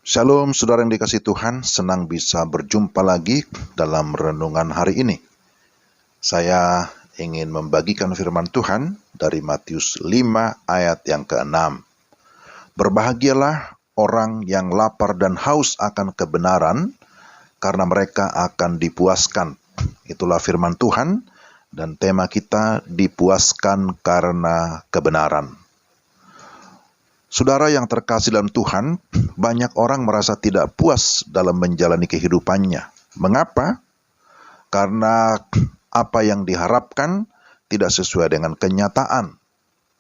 Shalom saudara yang dikasihi Tuhan, senang bisa berjumpa lagi dalam renungan hari ini. Saya ingin membagikan firman Tuhan dari Matius 5 ayat yang ke-6. Berbahagialah orang yang lapar dan haus akan kebenaran, karena mereka akan dipuaskan. Itulah firman Tuhan, dan tema kita dipuaskan karena kebenaran. Saudara yang terkasih dalam Tuhan, banyak orang merasa tidak puas dalam menjalani kehidupannya. Mengapa? Karena apa yang diharapkan tidak sesuai dengan kenyataan,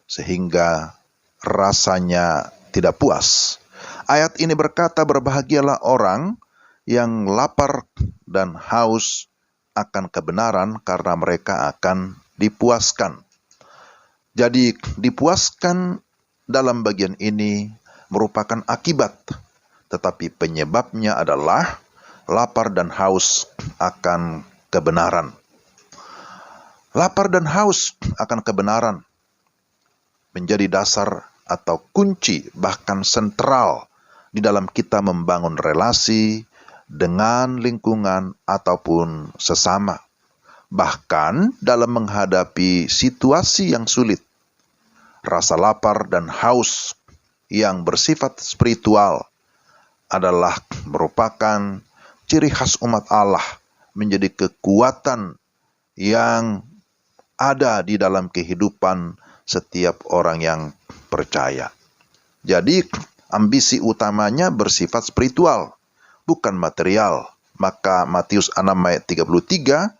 sehingga rasanya tidak puas. Ayat ini berkata, berbahagialah orang yang lapar dan haus akan kebenaran, karena mereka akan dipuaskan. Jadi dipuaskan dalam bagian ini merupakan akibat, tetapi penyebabnya adalah lapar dan haus akan kebenaran. Lapar dan haus akan kebenaran menjadi dasar atau kunci, bahkan sentral di dalam kita membangun relasi dengan lingkungan ataupun sesama. Bahkan dalam menghadapi situasi yang sulit, rasa lapar dan haus yang bersifat spiritual adalah merupakan ciri khas umat Allah, menjadi kekuatan yang ada di dalam kehidupan setiap orang yang percaya. Jadi ambisi utamanya bersifat spiritual, bukan material. Maka Matius 6 ayat 33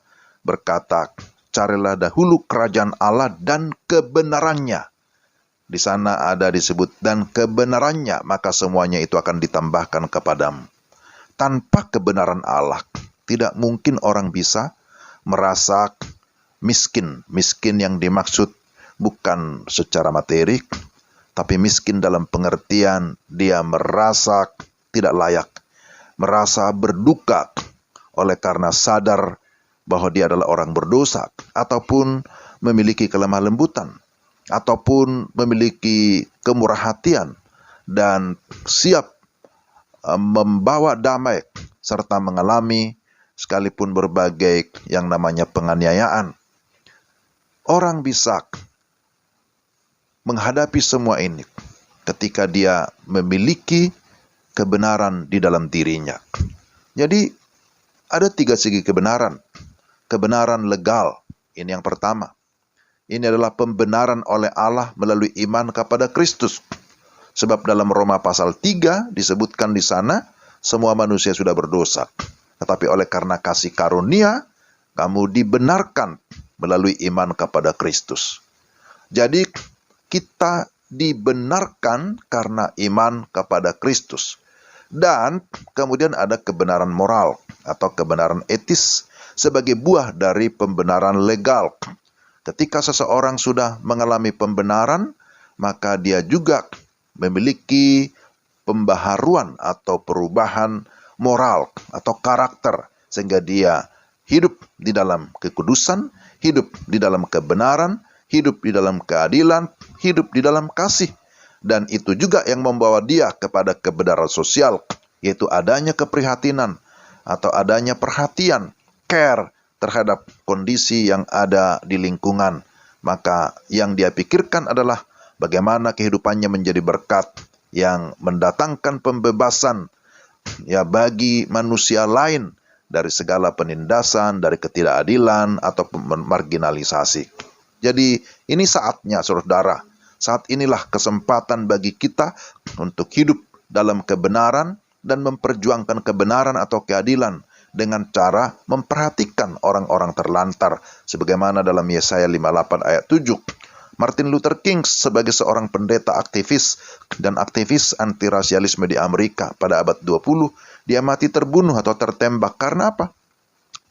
berkata, carilah dahulu kerajaan Allah dan kebenarannya. Di sana ada disebut dan kebenarannya, maka semuanya itu akan ditambahkan kepadamu. Tanpa kebenaran Allah, tidak mungkin orang bisa merasa miskin. Miskin yang dimaksud bukan secara materi, tapi miskin dalam pengertian dia merasa tidak layak, merasa berduka oleh karena sadar bahwa dia adalah orang berdosa, ataupun memiliki kelemah lembutan, ataupun memiliki kemurah hatian dan siap membawa damai serta mengalami sekalipun berbagai yang namanya penganiayaan. Orang bisa menghadapi semua ini ketika dia memiliki kebenaran di dalam dirinya. Jadi ada 3 segi kebenaran. Kebenaran legal, ini yang pertama. Ini adalah pembenaran oleh Allah melalui iman kepada Kristus. Sebab dalam Roma pasal 3 disebutkan di sana, semua manusia sudah berdosa. Tetapi oleh karena kasih karunia, kamu dibenarkan melalui iman kepada Kristus. Jadi kita dibenarkan karena iman kepada Kristus. Dan kemudian ada kebenaran moral atau kebenaran etis sebagai buah dari pembenaran legal. Ketika seseorang sudah mengalami pembenaran, maka dia juga memiliki pembaharuan atau perubahan moral atau karakter, sehingga dia hidup di dalam kekudusan, hidup di dalam kebenaran, hidup di dalam keadilan, hidup di dalam kasih. Dan itu juga yang membawa dia kepada kebenaran sosial, yaitu adanya keprihatinan atau adanya perhatian, care terhadap kondisi yang ada di lingkungan. Maka yang dia pikirkan adalah bagaimana kehidupannya menjadi berkat yang mendatangkan pembebasan ya bagi manusia lain dari segala penindasan, dari ketidakadilan atau marginalisasi. Jadi ini saatnya saudara, saat inilah kesempatan bagi kita untuk hidup dalam kebenaran dan memperjuangkan kebenaran atau keadilan dengan cara memperhatikan orang-orang terlantar, sebagaimana dalam Yesaya 58 ayat 7. Martin Luther King sebagai seorang pendeta aktivis dan aktivis antirasialisme di Amerika pada abad 20, dia mati terbunuh atau tertembak karena apa?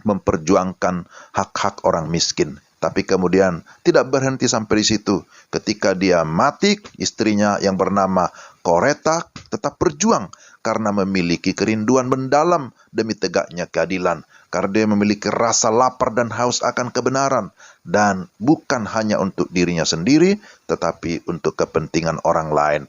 Memperjuangkan hak-hak orang miskin. Tapi kemudian tidak berhenti sampai di situ. Ketika dia mati, istrinya yang bernama Coretta tetap berjuang karena memiliki kerinduan mendalam demi tegaknya keadilan. Karena dia memiliki rasa lapar dan haus akan kebenaran. Dan bukan hanya untuk dirinya sendiri, tetapi untuk kepentingan orang lain.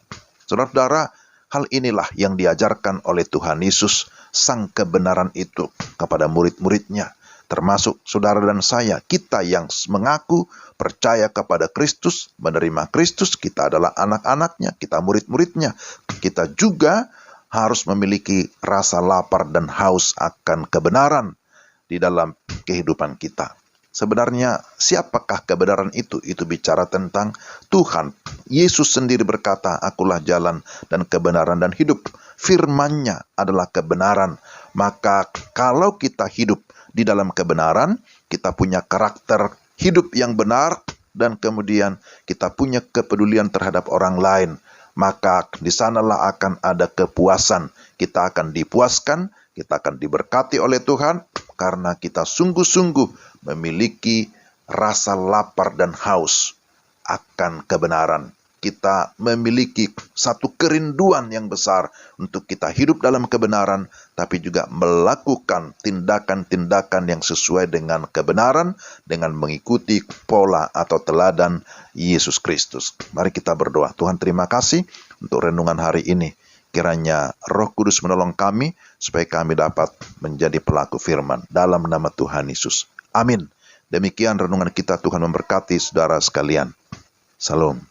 Saudara-saudara, Hal inilah yang diajarkan oleh Tuhan Yesus, sang kebenaran itu, kepada murid-muridnya, termasuk saudara dan saya. Kita yang mengaku percaya kepada Kristus, menerima Kristus, kita adalah anak-anaknya, kita murid-muridnya. Kita juga harus memiliki rasa lapar dan haus akan kebenaran di dalam kehidupan kita. Sebenarnya siapakah kebenaran itu? Itu bicara tentang Tuhan. Yesus sendiri berkata, "Akulah jalan dan kebenaran dan hidup." Firman-Nya adalah kebenaran. Maka kalau kita hidup di dalam kebenaran, kita punya karakter hidup yang benar, dan kemudian kita punya kepedulian terhadap orang lain. Maka di sanalah akan ada kepuasan. Kita akan dipuaskan, kita akan diberkati oleh Tuhan, karena kita sungguh-sungguh memiliki rasa lapar dan haus akan kebenaran. Kita memiliki satu kerinduan yang besar untuk kita hidup dalam kebenaran, tapi juga melakukan tindakan-tindakan yang sesuai dengan kebenaran, dengan mengikuti pola atau teladan Yesus Kristus. Mari kita berdoa. Tuhan, terima kasih untuk renungan hari ini. Kiranya Roh Kudus menolong kami, supaya kami dapat menjadi pelaku firman. Dalam nama Tuhan Yesus. Amin. Demikian renungan kita. Tuhan memberkati saudara sekalian. Salam.